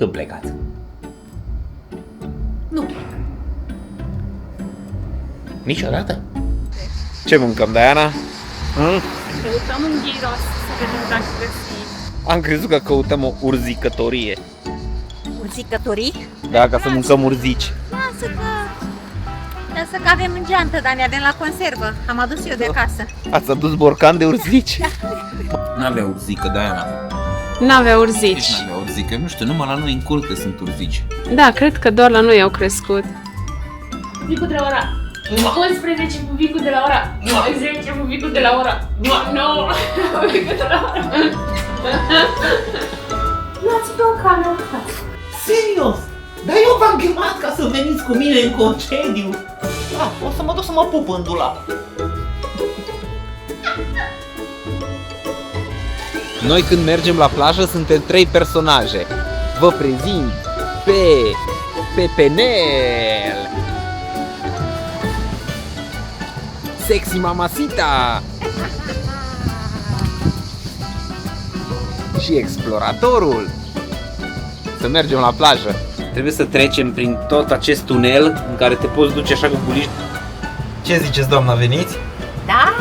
Când plecați? Nu plec. Niciodată? Ce mâncăm, Diana? Căutăm un gyros să vedem dacă găsim. Am crezut că căutăm o urzicătorie. Urzicătorii? Da, ca să mâncăm urzici. Lasă că avem în geantă, dar ne avem la conservă. Am adus eu de acasă. Ați adus borcan de urzici? N-avea urzică, Diana. N-avea urzici. Deci n-avea urzică. Nu știu, numai la noi în curte sunt urzici. Da, cred că doar la noi au crescut. Vicul de la ora 11 cu vicul de la ora 10 cu vicul de la ora 9 cu vicul de la ora. Luați-vă o cameră. Serios? Dar eu v-am chemat ca să veniți cu mine în concediu. O să mă duc să mă pup în dulap. Noi când mergem la plajă suntem 3 personaje. Vă prezint pe Pepenel, Sexy Mamacita și Exploratorul. Să mergem la plajă. Trebuie să trecem prin tot acest tunel în care te poți duce așa cu buliști. Ce ziceți, doamna, veniți? Da,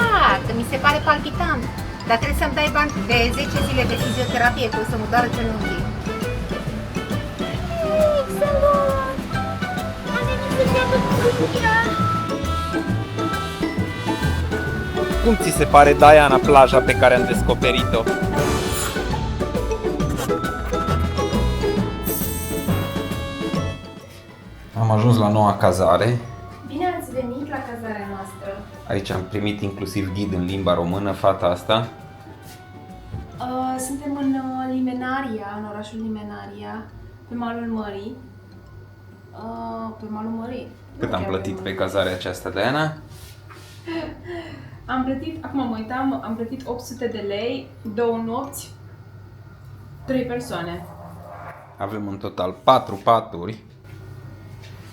că mi se pare palpitant. Dar trebuie să-mi dai bani de 10 zile de fizioterapie, că o să mă doară genunchii. Salut! Am venit să-ți aduc fructia. Cum ți se pare, Diana, plaja pe care am descoperit-o? Am ajuns la noua cazare. Bine ați venit la cazarea noastră. Aici am primit inclusiv ghid în limba română, fata asta. Suntem în Limenaria, în orașul Limenaria, pe malul mării. Pe malul mării. Cât am plătit pe cazarea aceasta, Diana? Am plătit, acum mă uitam, am plătit 800 de lei, 2 nopți, 3 persoane. Avem în total 4 paturi.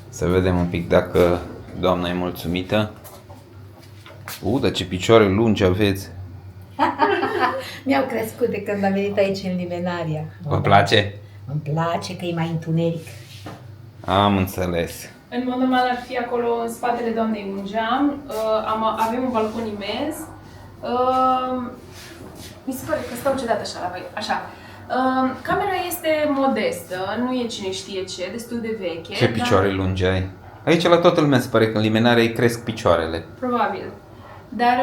Să vedem un pic dacă doamna e mulțumită. Dar ce picioare lungi aveți! Mi-au crescut de când am venit aici în Limenaria. Vă place? Îmi place că e mai întuneric. Am înțeles. În mod normal ar fi acolo în spatele doamnei un geam, avem un balcon imens. Mi se pare că stau ciudat așa la voi, așa. Camera este modestă, nu e cine știe ce, destul de veche. Ce picioare lungi ai? Aici la toată lumea se pare că în Limenaria îi cresc picioarele. Probabil. Dar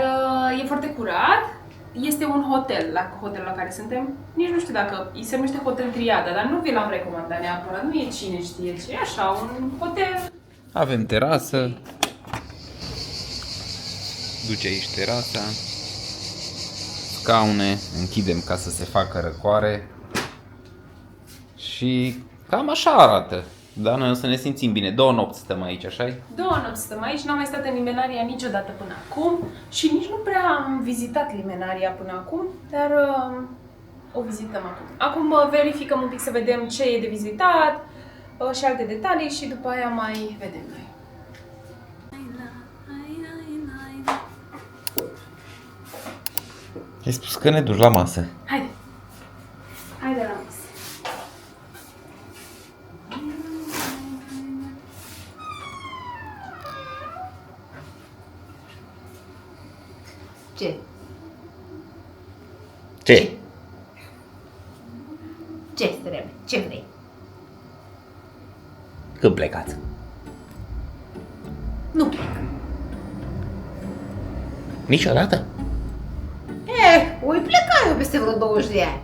e foarte curat. Este un hotel, hotelul la care suntem. Nici nu știu dacă se numește Hotel Triada, dar nu vi l-am recomandat neapărat. Nu e cine știe ce, e așa, un hotel. Avem terasă. Duce aici terasa. Scaune, închidem ca să se facă răcoare. Și cam așa arată. Dar noi o să ne simțim bine. 2 nopți stăm aici, așa-i? 2 nopți stăm aici, n-am mai stat în Limenaria niciodată până acum și nici nu prea am vizitat Limenaria până acum, dar o vizităm acum. Acum verificăm un pic să vedem ce e de vizitat și alte detalii și după aia mai vedem noi. Ai spus că ne duci la masă. Haide! Haide la masă! Ce? Ce? Ce trebuie? Ce vrei? Când plecați? Nu plec. Niciodată? Voi pleca eu peste vreo 20 de ani.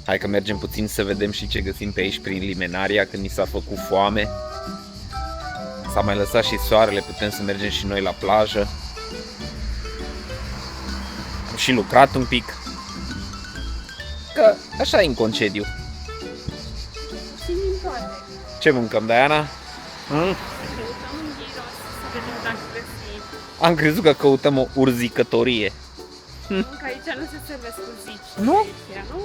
Hai că mergem puțin să vedem și ce găsim pe aici prin Limenaria, când ni s-a făcut foame. S-a mai lăsat și soarele, putem să mergem și noi la plajă. Am și lucrat un pic. Că așa e în concediu. Ce mâncăm, Diana? Căutăm un gyros să vedem dacă găsim. Am crezut că căutăm o urzicătorie. Că aici nu se servesc urzici. Nu? Nu.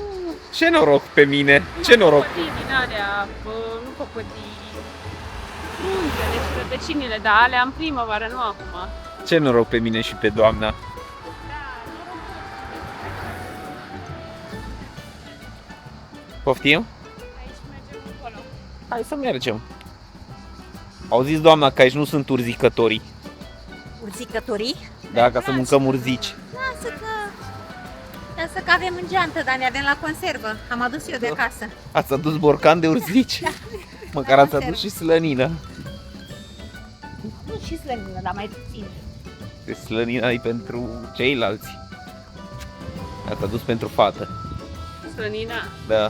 Ce noroc pe mine! Ce noroc! Din alea, nu păpătii. frunzele și rădăcinile, dar alea în primăvară, nu acum. Ce noroc pe mine și pe doamna. Poftim? Aici mergem încolo. Hai să mergem. Au zis doamna că aici nu sunt urzicătorii. Urzicătorii? Da, ca să mâncăm urzici. Lasă că avem în geantă, dar ne avem la conservă. Am adus eu de acasă. Ați adus borcan de urzici? Măcar ați adus și slănină. Nu și slănină, dar mai puțin. Că slănina e pentru ceilalți. Ați adus pentru fată. Slănina? Da.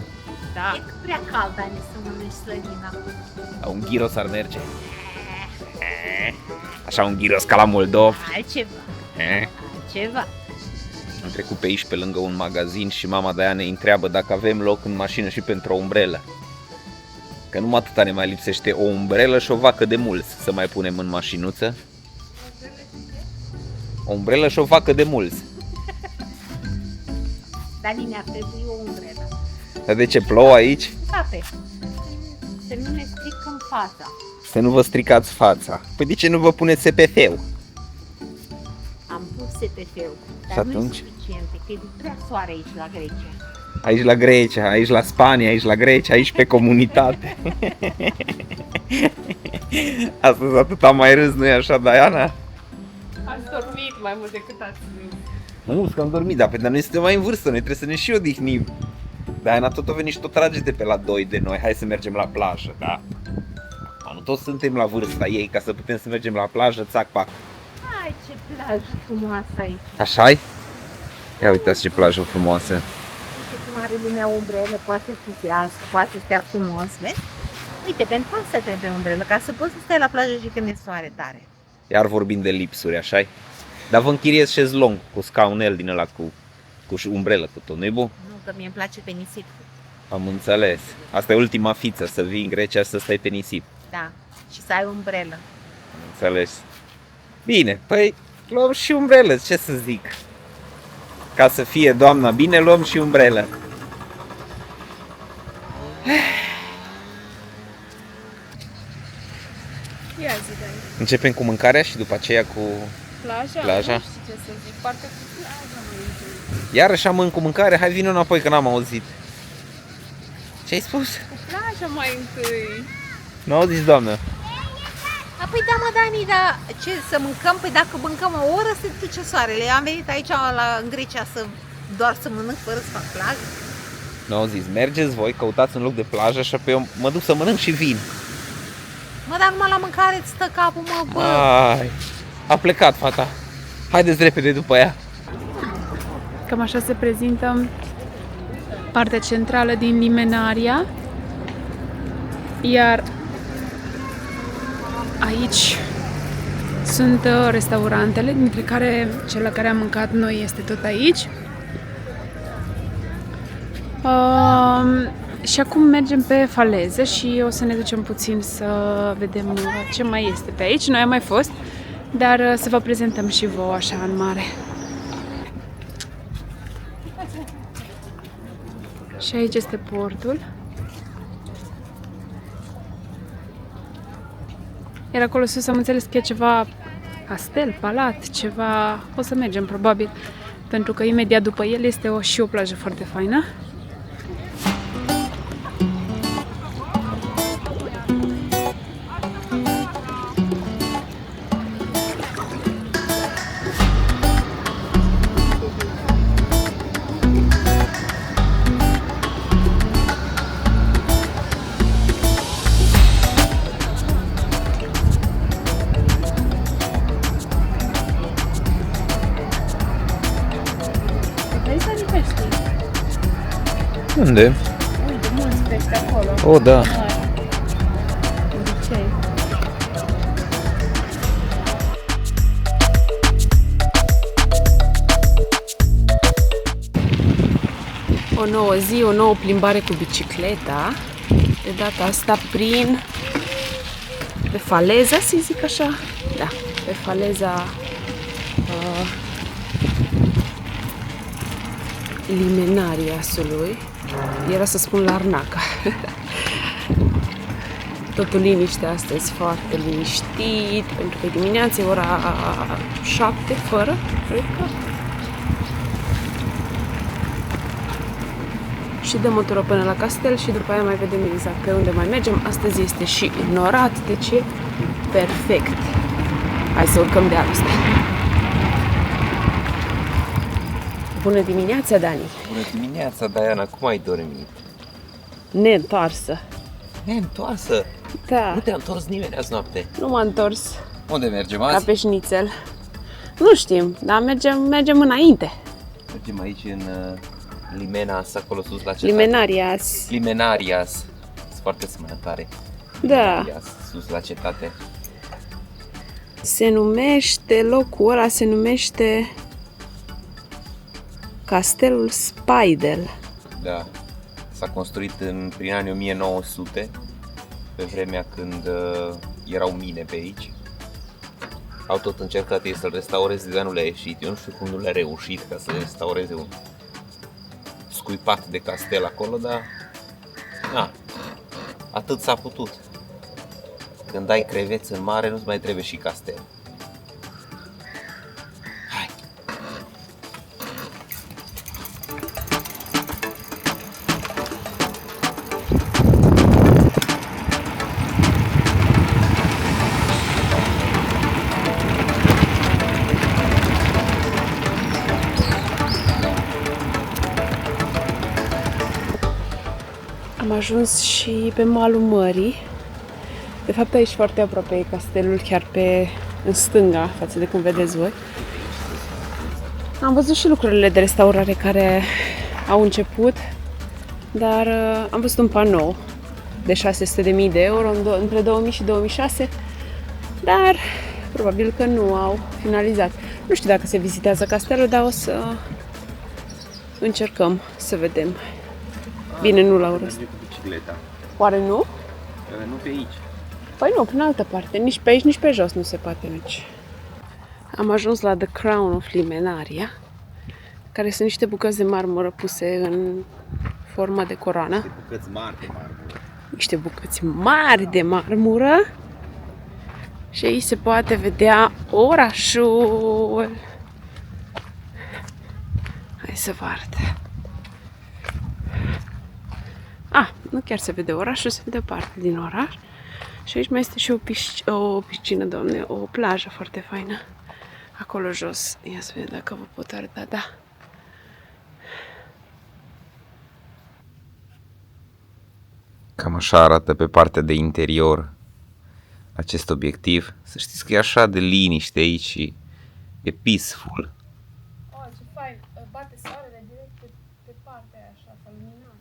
Da. E prea cald, Dani, să mănânci slănina. La un gyros ar merge. Așa un gyros ca la Moldov. Altceva. Am trecut pe aici pe lângă un magazin și mama de aia ne întreabă dacă avem loc în mașină și pentru o umbrelă. Că numai atâta ne mai lipsește, o umbrelă și o vacă de mulți să mai punem în mașinuță. O umbrelă și o vacă de mulți. Dani, ne-ar trebui o umbrelă. Dar de ce plouă aici? Cape. Să nu ne stricăm fața. Să nu vă stricați fața. Păi de ce nu vă puneți SPF-ul? Am pus SPF-ul, Și dar nu e atunci? suficient, că e prea soare aici la Grecia. Aici la Grecia, aici la Spania, aici la Grecia, aici pe comunitate. Astăzi atât am mai râs, nu-i așa, Diana? Ați dormit mai mult decât ați zis. Nu, că am dormit, dar pentru noi suntem mai în vârstă, noi trebuie să ne și odihnim. Diana tot a venit și tot trage de pe la 2 de noi, hai să mergem la plajă, da? Nu toți suntem la vârsta ei ca să putem să mergem la plajă, țac, pac. Hai, ce plajă frumoasă aici. Așa-i? Ia uitați ce plajă frumoasă. Uite cum are lumea umbrelă, poate să fiască, poate să stea frumos, vezi? Uite, pentru asta trebuie umbrelă, ca să poți să stai la plajă și când e soare tare. Iar vorbim de lipsuri, așa-i? Dar vă închiriez șezlong cu scaunel din ăla cu umbrelă cu tot, nu-i bun? Nu, că mie îmi place pe nisip. Am înțeles. Asta e ultima fiță, să vii în Grecia să stai pe nisip. Da, și să ai umbrelă. Am înțeles. Bine, păi luăm și umbrelă, ce să zic? Ca să fie doamna bine, luăm și umbrelă. Ia zi, Dani. Începem cu mâncarea și după aceea cu... Plaja? Plaja? Nu știu ce să zic, parcă cu plaja mai întâi. Iarăși am cu mâncare, hai vină înapoi că n-am auzit. Ce ai spus? Cu plaja mai întâi. Nu auziți, doamnă? Apoi da, mă, Dani, dar ce, să mâncăm? Păi dacă mâncăm o oră, se duce soarele. Am venit aici în Grecia doar să mănânc fără să fac plajă. Nu auziți, mergeți voi, căutați un loc de plajă și apoi eu mă duc să mănânc și vin. Mă, dar numai la mâncare îți stă capul, mă, bă. Ai, a plecat fata. Haideți repede după ea. Cam așa se prezintă partea centrală din Limenaria. Iar aici sunt restaurantele, dintre care cel la care am mâncat noi este tot aici. Și acum mergem pe faleză și o să ne ducem puțin să vedem ce mai este pe aici. Noi am mai fost, dar să vă prezentăm și vouă așa în mare. Și aici este portul. Iar acolo sus am înțeles că e ceva castel, palat, ceva... O să mergem probabil, pentru că imediat după el este și o plajă foarte faină. Unde? Uite, mulți pești acolo. O, da. O nouă zi, o nouă plimbare cu bicicleta. De data asta pe faleza, să zic așa. Da, pe faleza Limenariasului. Era să spun Larnaca. Totul liniște astăzi, foarte liniștit, pentru că dimineața e ora 7 fără, cred că. Și dăm o tură până la castel și după aia mai vedem exact pe unde mai mergem. Astăzi este și înnorat, deci e perfect. Hai să urcăm dealul ăsta. Bună dimineața, Dani! Bună dimineața, Diana, cum ai dormit? Neîntoarsă. Neîntoarsă? Da, Nu te-a întors nimeni azi noapte? nu m-a întors Unde mergem ca azi? pe șnițel. Nu știm, dar mergem înainte. Mergem aici în Limenas, acolo sus la cetate. Limenarias. Limenarias. Sunt foarte smănătare. Da. Limenarias, sus la cetate. Se numește, locul ăla se numește Castelul Speidel. Da. S-a construit prin anii 1900, pe vremea când erau mine pe aici. Au tot încercat ei să-l restaureze, dar nu le-a ieșit. Eu nu știu cum nu le-a reușit ca să restaureze un scuipat de castel acolo, dar na, atât s-a putut. Când ai creveți în mare, nu-ți mai trebuie și castel. Hai! Am ajuns și pe malul mării. De fapt, aici foarte aproape e castelul, chiar în stânga, față de cum vedeți voi. Am văzut și lucrurile de restaurare care au început, dar am văzut un panou de 600.000 de euro între 2000 și 2006, dar probabil că nu au finalizat. Nu știu dacă se vizitează castelul, dar o să încercăm să vedem. Bine, nu la ora asta. Merge cu bicicleta. Oare nu? Nu pe aici. Păi nu, prin altă parte. Nici pe aici, nici pe jos nu se poate merge. Am ajuns la The Crown of Limenaria, care sunt niște bucăți de marmură puse în formă de coroană. Bucăți mari de marmură. Niște bucăți mari de marmură. Și aici se poate vedea orașul. Hai să vă arăt. Nu chiar se vede orașul, se vede parte din oraș. Și aici mai este și o piscină, doamne, o plajă foarte faină. Acolo jos. Ia să vedem dacă vă pot arăta, da. Cam așa arată pe partea de interior acest obiectiv. Să știți că e așa de liniște aici și e peaceful. Oh, ce fain! Bate soarele direct pe partea aia așa, s-a luminat.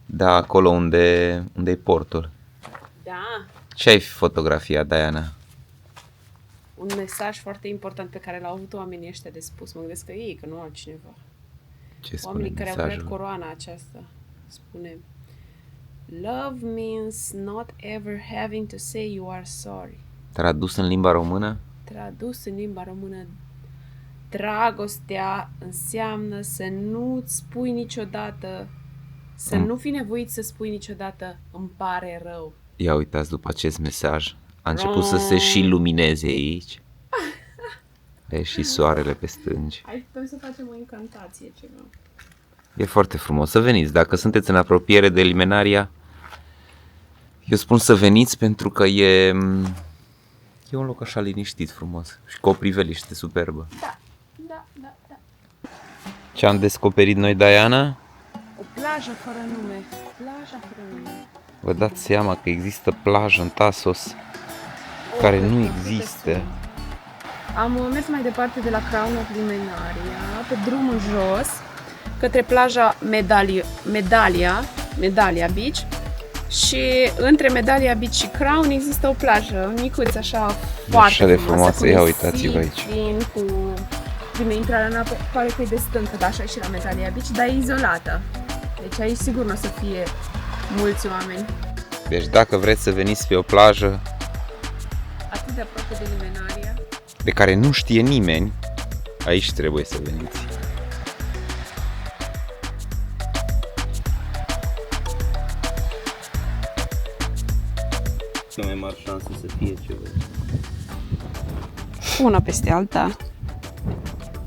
Da, acolo unde e portul. Da, Ce ai fotografiat, Diana? un mesaj foarte important pe care l-au avut oamenii ăștia de spus. Mă gândesc că ei, că nu altcineva. Ce spune Oamenii care au creat mesajul? coroana aceasta. Spune: Love means not ever having to say you are sorry. Tradus în limba română? Tradus în limba română, dragostea înseamnă să nu-ți spui niciodată, să nu fi nevoit să spui niciodată îmi pare rău. Ia uitați după acest mesaj. A început să se și lumineze aici. A ieșit soarele pe stânci. Hai, putem să facem o incantație ceva. E foarte frumos. Să veniți. Dacă sunteți în apropiere de Limenaria, eu spun să veniți pentru că e un loc așa liniștit, frumos. Și cu o priveliște superbă. Da. Ce am descoperit noi, Diana? O plajă fără nume. Plaja fără nume. Vă dați seama că există plajă în Tasos care nu există. Am mers mai departe de la Crown of Limenaria, pe drumul jos, către plaja Medalia Beach. Și între Medalia Beach și Crown există o plajă micuță, așa, foarte Așa de frumoasă. frumoasă. cu Ia nisip uitați-vă aici. plin, Bine, intrarea în apă pare că e de stâncă, dar așa e și la Medalia Beach, dar e izolată. Deci aici sigur nu o să fie mulți oameni. Deci dacă vreți să veniți pe o plajă Atât de aproape de Limenaria. de care nu știe nimeni, aici trebuie să veniți. mari șanse să fie ceva. Una peste alta.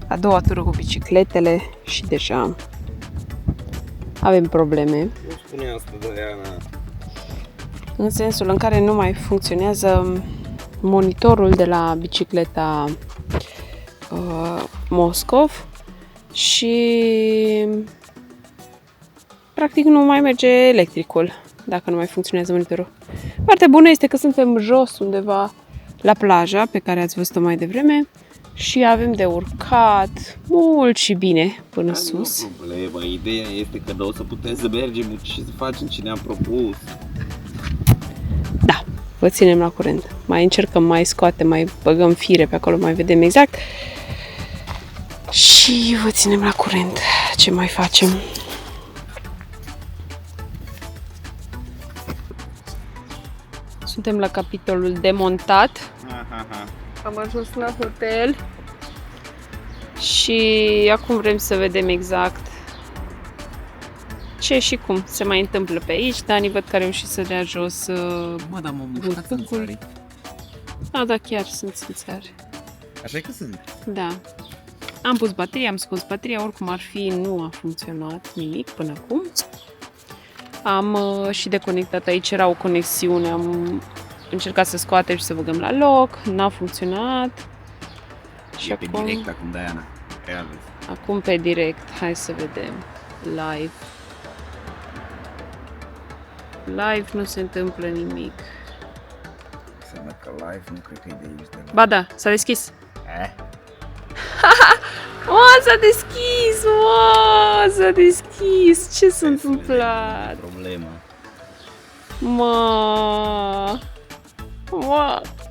A doua tură cu bicicletele și deja avem probleme. Nu spune asta, Diana. În sensul în care nu mai funcționează monitorul de la bicicleta Moscov și practic nu mai merge electricul dacă nu mai funcționează monitorul. Partea bună este că suntem jos undeva la plaja pe care ați văzut-o mai devreme și avem de urcat mult și bine până sus. Nu problemă, ideea este că nu o să putem să mergem și să facem ce ne-am propus. Da, vă ținem la curent. Mai încercăm, mai scoatem, mai băgăm fire pe acolo, mai vedem exact. Și vă ținem la curent ce mai facem. Suntem la capitolul demontat. Am ajuns la hotel și acum vrem să vedem exact ce și cum se mai întâmplă pe aici. Dani văd că a reușit să dea jos Mă, dar m-am mușcat în țări. Da, chiar sunt țânțari. Așa că sunt. Da. Am pus bateria, am scos bateria, oricum ar fi, nu a funcționat nimic până acum. Am și deconectat, aici era o conexiune, am încercat să scoatem și să băgăm la loc, n-a funcționat. Și E pe direct acum, Diana. Real. Acum pe direct, hai să vedem. Live. Live nu se întâmplă nimic. Înseamnă că live nu cred că e de aici de la... Ba da, s-a deschis. Eh? S-a deschis! S-a deschis! Ce s-a întâmplat? Problemă.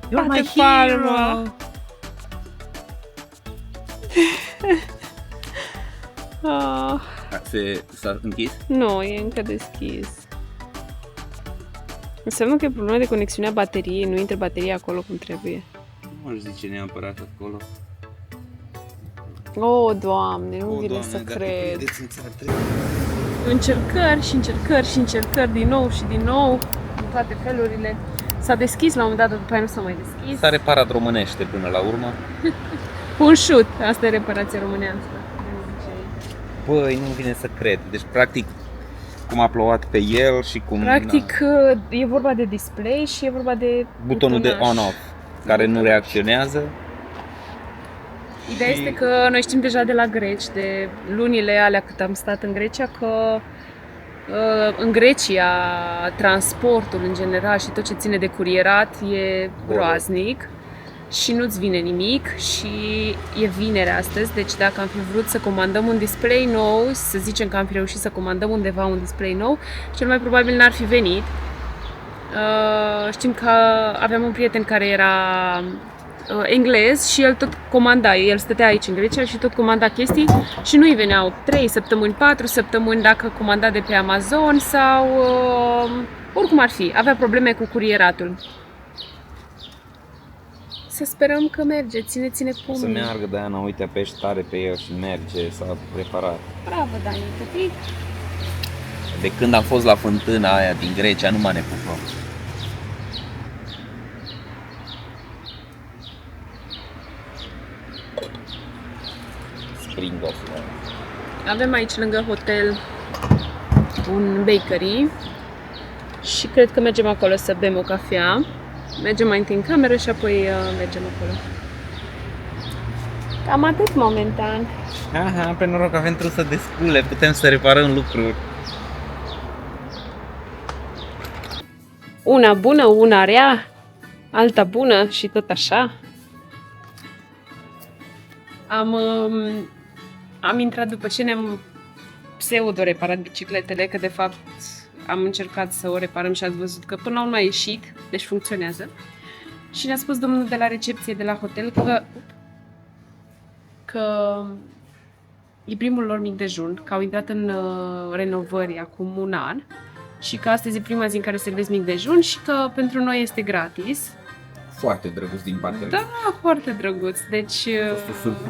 You're my hero! S-a închis? Nu, e încă deschis. Înseamnă că e problema de conexiune a bateriei, nu intră bateria acolo cum trebuie. Nu aș zice neapărat acolo. Oh, Doamne, nu vine să cred. Încercări și încercări și încercări din nou și din nou, în toate felurile. S-a deschis la un moment dat, dar după aia nu s-a mai deschis. S-a reparat românește până la urmă. Un șut, asta e reparația românească. Băi, nu vine să cred. Deci, practic, cum a plouat pe el și cum... Practic, e vorba de display și e vorba de butonul de on-off, care nu reacționează. Ideea este că noi știm deja de la greci, de lunile alea cât am stat în Grecia, că în Grecia transportul în general și tot ce ține de curierat e groaznic și nu-ți vine nimic și e vineri astăzi, deci dacă am fi vrut să comandăm un display nou, să zicem că am fi reușit să comandăm undeva un display nou, cel mai probabil n-ar fi venit. Știm că aveam un prieten care era englez și el tot comanda, el stătea aici în Grecia și tot comanda chestii și nu-i veneau 3 săptămâni, 4 săptămâni dacă comanda de pe Amazon sau oricum ar fi, avea probleme cu curieratul. Să sperăm că merge, ține pumnii. Să meargă, Diana, uite, apeși tare pe el și merge, s-a reparat. Bravo, Dani, tătic. De când am fost la fântâna aia din Grecia, nu m-a nepupăm. Springos. Avem aici lângă hotel un bakery și cred că mergem acolo să bem o cafea. Mergem mai întâi în cameră și apoi mergem acolo. Cam atât momentan. Aha, pe noroc avem trebuie să descule, putem să reparăm lucruri. Una bună, una rea, alta bună și tot așa. Am intrat după ce ne-am pseudo-reparat bicicletele, că de fapt am încercat să o reparăm și ați văzut că până la urmă a ieșit, deci funcționează. Și ne-a spus domnul de la recepție de la hotel că e primul lor mic dejun, că au intrat în renovări acum un an și că astăzi e prima zi în care servesc mic dejun și că pentru noi este gratis. foarte drăguț din partea Da, foarte drăguț. Deci...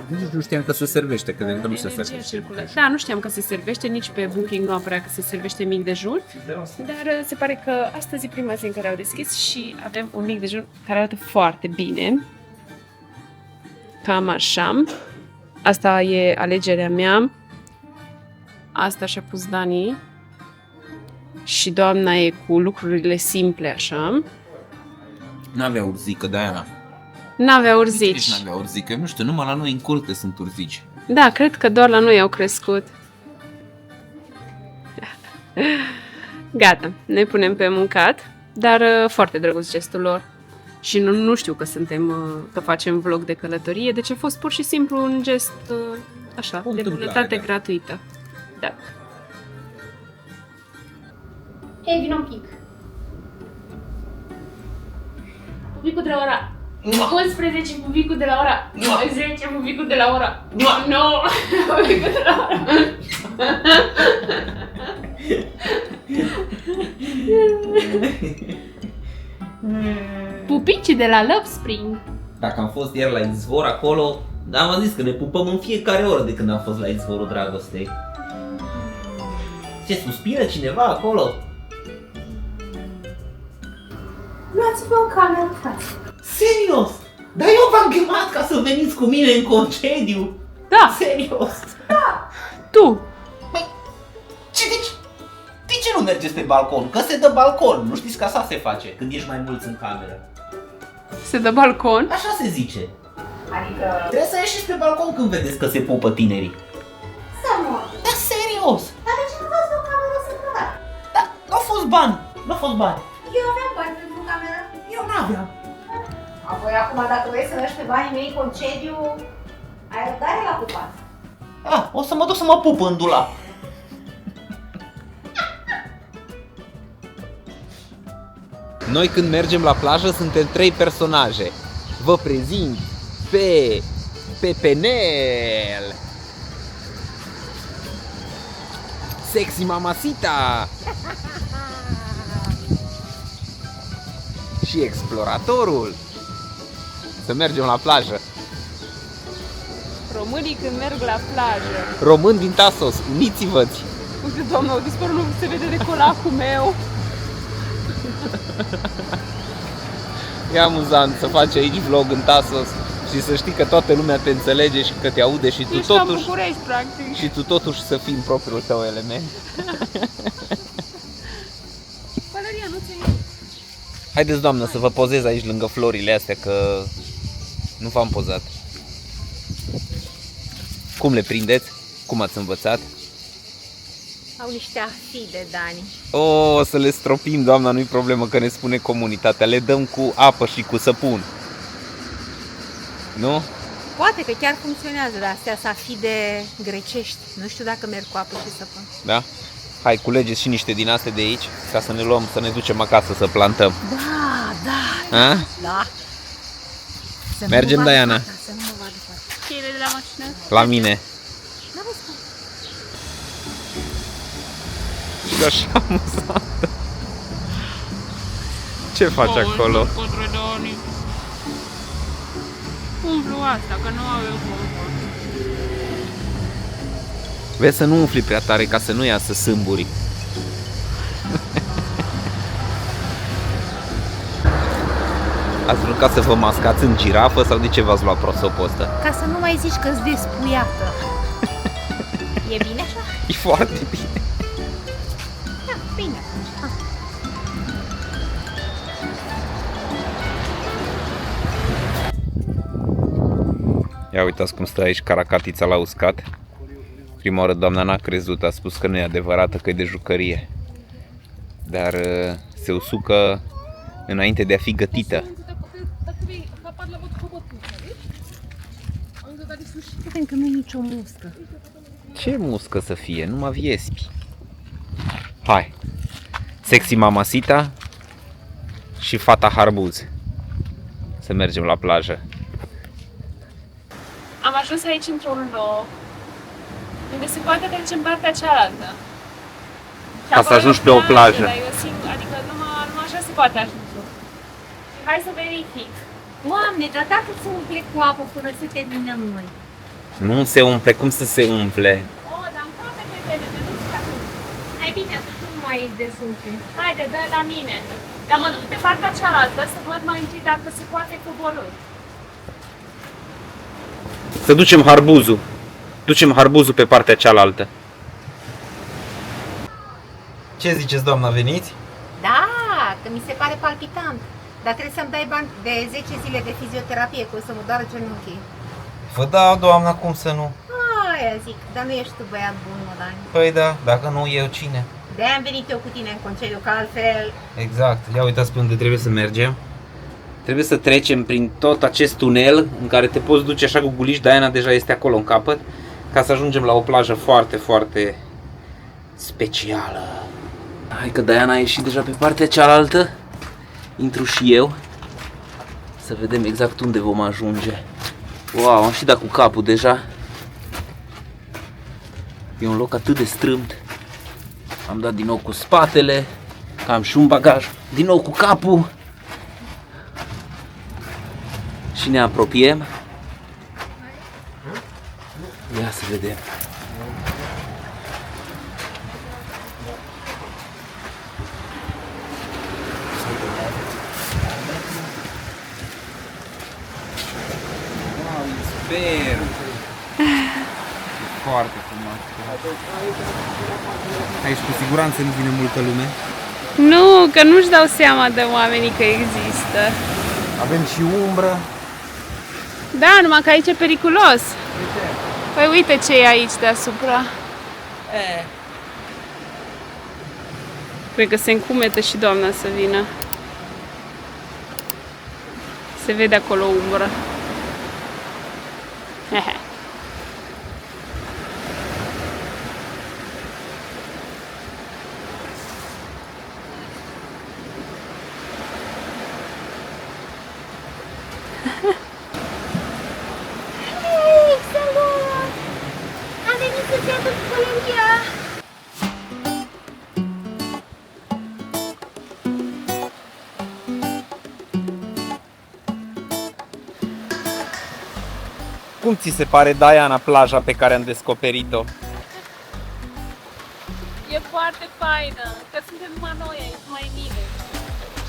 Nici nu știam că se servește, că de nu se energia servește. circulă. Da, nu știam că se servește, nici pe Booking nu apărea că se servește mic dejun, dar se pare că astăzi e prima zi în care au deschis și avem un mic dejun care arată foarte bine. Cam așa. Asta e alegerea mea. Asta și-a pus Dani. Și doamna e cu lucrurile simple, așa. N-avea urzică, Diana. N-avea Nici urzici. n-avea urzică. Nu știu, numai la noi în curte sunt urzici. Da, cred că doar la noi au crescut. Gata, ne punem pe mâncat, dar foarte drăguț gestul lor. Și nu știu că facem vlog de călătorie, deci a fost pur și simplu un gest așa, O de întâmplare, bunătate da. gratuită. Da. Hei, vino un pic. Pupicul de la ora 11, pupicul de la ora 10, pupicul de la ora 9, pupicul de la ora... Pupicii de la Love Spring. Dacă am fost ieri la izvor acolo, am zis că ne pupăm în fiecare oră de când am fost la izvorul dragostei. Ce, suspină cineva acolo? Luați-vă o cameră, frate. Serios? Dar eu v-am chemat ca să veniți cu mine în concediu? Da, Serios? tu! De ce nu mergeți pe balcon? Că se dă balcon, nu știți că așa se face când ești mai mulți în cameră. Se dă balcon. Așa se zice. Adică... Trebuie să ieșiți pe balcon când vedeți că se pupă tinerii. Să mor. Da, serios? Dar de ce nu v-ați luat camera separat? Da, n-au fost bani. Nu fost bani. Eu aveam bani pentru cameră. Eu n-aveam. Apoi acum dacă vrei să mergi pe banii mei concediu, ai răbdare la pupat. Ah, o să mă duc să mă pup în dulap. Noi când mergem la plajă suntem 3 personaje. Vă prezint pe Pepenel, Sexy Mamacita și Exploratorul. Să mergem la plajă. Românii când merg la plajă. Români din Tasos, uniți-vă-ți! Uite, doamnă, au dispărut, nu se vede de colacul meu. E amuzant să faci aici vlog în Tasos și să știi că toată lumea te înțelege și că te aude și tu Ești la totuși București, practic. și tu totuși să fii în propriul tău element. Valeria, nu ți-ai... Haideți, doamnă, să vă pozez aici lângă florile astea, că nu v-am pozat. Cum le prindeți? Cum ați învățat? Au niște afide, Dani. O să le stropim, doamna, nu-i problemă, că ne spune comunitatea. Le dăm cu apă și cu săpun. Nu? Poate că chiar funcționează, dar astea sunt afide grecești. Nu știu dacă merg cu apă și săpun. Da? Hai, culegeți și niște din astea de aici, ca să ne luăm, să ne ducem acasă să plantăm. Da, da, A? da. Să Mergem, nu mă vadă Diana. fata, să nu mă vadă fata. Cheile de la mașină? La mine. Da, vă spun. Și așa amuzantă. Ce faci acolo? Potredoni. Umplu asta, că nu avem confort. Vezi să nu umfli prea tare ca să nu iasă sâmburii. Ați vrut ca să vă mascați în girafă sau de ce v-ați luat prosopul ăsta? Ca să nu mai zici că-s despuiată. E bine așa? E foarte bine. Da, bine. Ah. Ia uitați cum stă aici caracatița la uscat. Prima oară doamna n-a crezut, a spus că nu e adevărată, că e de jucărie. Dar se usucă înainte de a fi gătită. Cred că nu e nicio muscă. Ce muscă să fie? Numai viespi. Hai! Sexy Mamacita și fata Harbuz. Să mergem la plajă. Am ajuns aici într-un loc unde se poate trece în partea cealaltă. Și Ca să acolo e ajungi pe o plajă. Dar eu simt, adică numai așa se poate ajunge. Și hai să verific. Doamne, dar dacă se umple cu apă până să terminăm noi? Nu se umple, cum să se umple? Oh, dar îmi toate fetele, de nu știu acum. Hai bine, atunci nu mai desumple. Haide, dă la mine. Dar mă duc pe partea cealaltă să văd mai întâi dacă se poate cu boloi. Să ducem harbuzul. Ducem harbuzul pe partea cealaltă. Ce ziceți, doamna, veniți? Da, că mi se pare palpitant. Dar trebuie să-mi dai bani de 10 zile de fizioterapie, că o să mă doară genunchii. Vă dau, doamna, cum să nu? Aia zic, dar nu ești tu băiat bun, mă, Dani. Păi da, dacă nu eu, cine? De-aia am venit eu cu tine în concediu, că altfel... Exact. Ia uitați pe unde trebuie să mergem. Trebuie să trecem prin tot acest tunel în care te poți duce așa cu guliș. Diana deja este acolo în capăt, ca să ajungem la o plajă foarte, foarte specială. Hai că Diana a ieșit deja pe partea cealaltă. Intru și eu. Să vedem exact unde vom ajunge. Wow, am și dat cu capul deja. E un loc atât de strâmt. Am dat din nou cu spatele. Am și un bagaj. Din nou cu capul. Și ne apropiem. Ia să vedem. Wow, e super! E foarte frumos. Aici cu siguranță nu vine multă lume. Nu, că nu-și dau seama de oamenii că există. Avem și umbră. Da, numai că aici e periculos. Păi uite ce e aici deasupra. Cred că se încumetă și doamna să vină. Se vede acolo umbră. Hei, salut! Am venit să-ți aduc pălăria! Cum ți se pare, Diana, plaja pe care am descoperit-o? E foarte faină, că suntem numai noi aici, mai mine.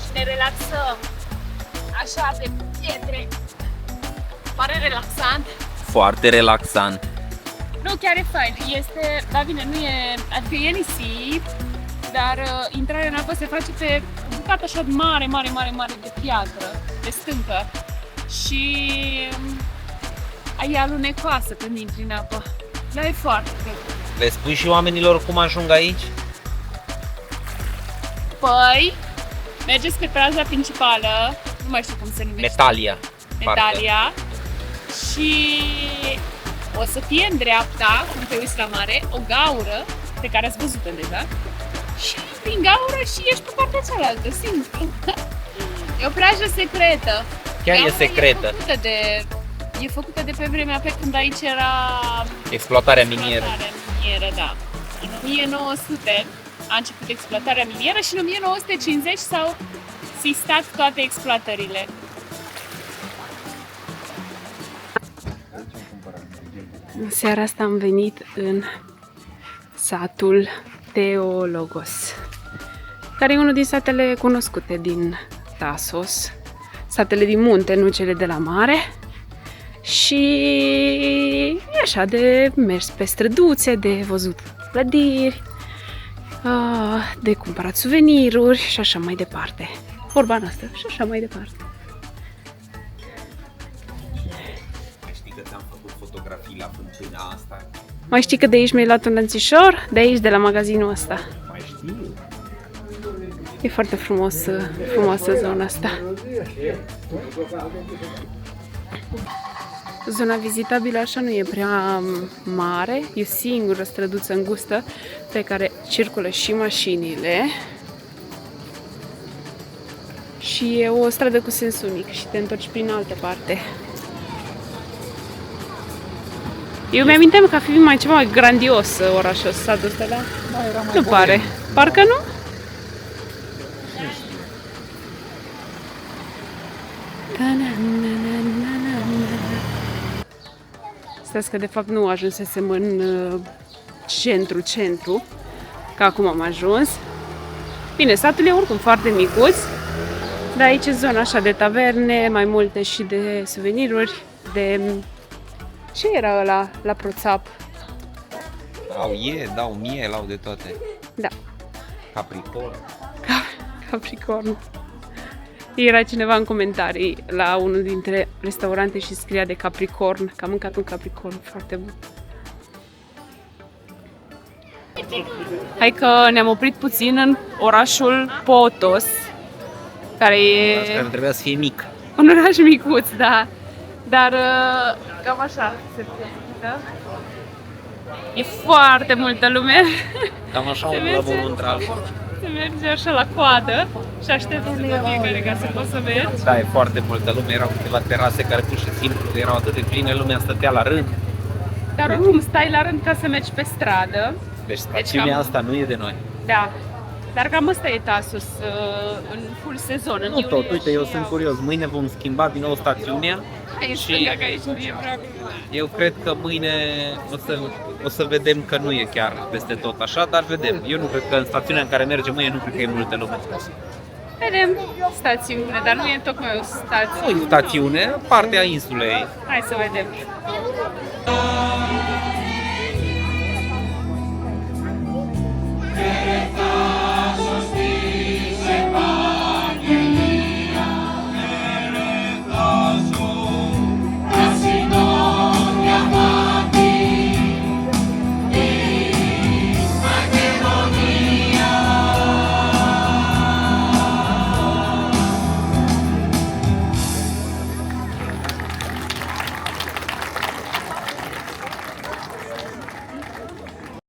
Și ne relaxăm. Așa, pe pietre. Pare relaxant. Foarte relaxant. Nu, chiar e fain. Este, da bine, nu e, adică e nisip, dar intrarea în apă se face pe o bucată așa mare, mare, mare, mare de piatră, de stâncă. Și e alunecoasă când intri în apă. Dar e foarte plăcut. Le spui și oamenilor cum ajung aici? Păi, mergeți pe plaja principală, nu mai știu cum se numește. Metalia. Metalia. Și o să fie în dreapta, când te uiți la mare, o gaură pe care ați văzut-o deja. Și prin gaură și ești pe partea cealaltă, simplu. E o plajă secretă. Chiar e Gaura secretă. E făcută de pe vremea pe când aici era Exploatarea minieră. minieră, da. În 1900 a început exploatarea minieră și în 1950 s-au sistat toate exploatările. În seara asta am venit în satul Teologos, care e unul din satele cunoscute din Tasos, satele din munte, nu cele de la mare. Și e așa de mers pe străduțe, de văzut clădiri, de cumpărat suveniruri și așa mai departe. Vorba noastră și așa mai departe. Știi că ți-am făcut fotografii la fântâna asta? Mai știi că de aici mi-ai luat un lănțișor? De aici, de la magazinul ăsta. Mai știu. E foarte frumoasă zona asta. Zona vizitabilă așa nu e prea mare, e o singură străduță îngustă pe care circulă și mașinile. Și e o stradă cu sens unic și te întorci prin altă parte. Eu mi-aminteam că a fi mai ceva mai grandios orașul ăsta, satul ăsta, da? Nu pare. Parcă nu? Da, na, na. Stați că de fapt nu ajunsesem în centru, că acum am ajuns. Bine, satul e oricum foarte micuț, dar aici e zona așa de taverne, mai multe și de suveniruri, de... Ce era ăla la Proțap? Dau miel, au de toate. Da, Capricorn. Capricorn. Era cineva în comentarii la unul dintre restaurante și scria de Capricorn, că am mâncat un Capricorn foarte bun. Hai că ne-am oprit puțin în orașul Potos, care e Asta trebuia să fie mic. un oraș micuț, da. Dar cam așa se prezintă. E foarte multă lume. Cam așa Se un merge. la între alții. Se merge așa la coadă și aștepți la fiecare ca să poți să mergi. Da, e foarte multă lume, erau câteva terase care pur și simplu erau atât de pline, lumea stătea la rând. Dar oricum stai la rând ca să mergi pe stradă. Deci stațiunea cam- asta nu e de noi. Da. Dar cam ăsta e Tasos în full sezon, în Nu iulie tot, uite, eu și sunt august. curios. Mâine vom schimba din nou stațiunea. Hai în și- stânga, că aici nu e prea bine. Eu cred că mâine o să vedem că nu e chiar peste tot așa, dar vedem. Eu nu cred că în stațiunea în care mergem mâine nu cred că e multă lume. Vedem stațiune, dar nu e tocmai o stațiune. Nu e stațiune, partea insulei. Hai să vedem.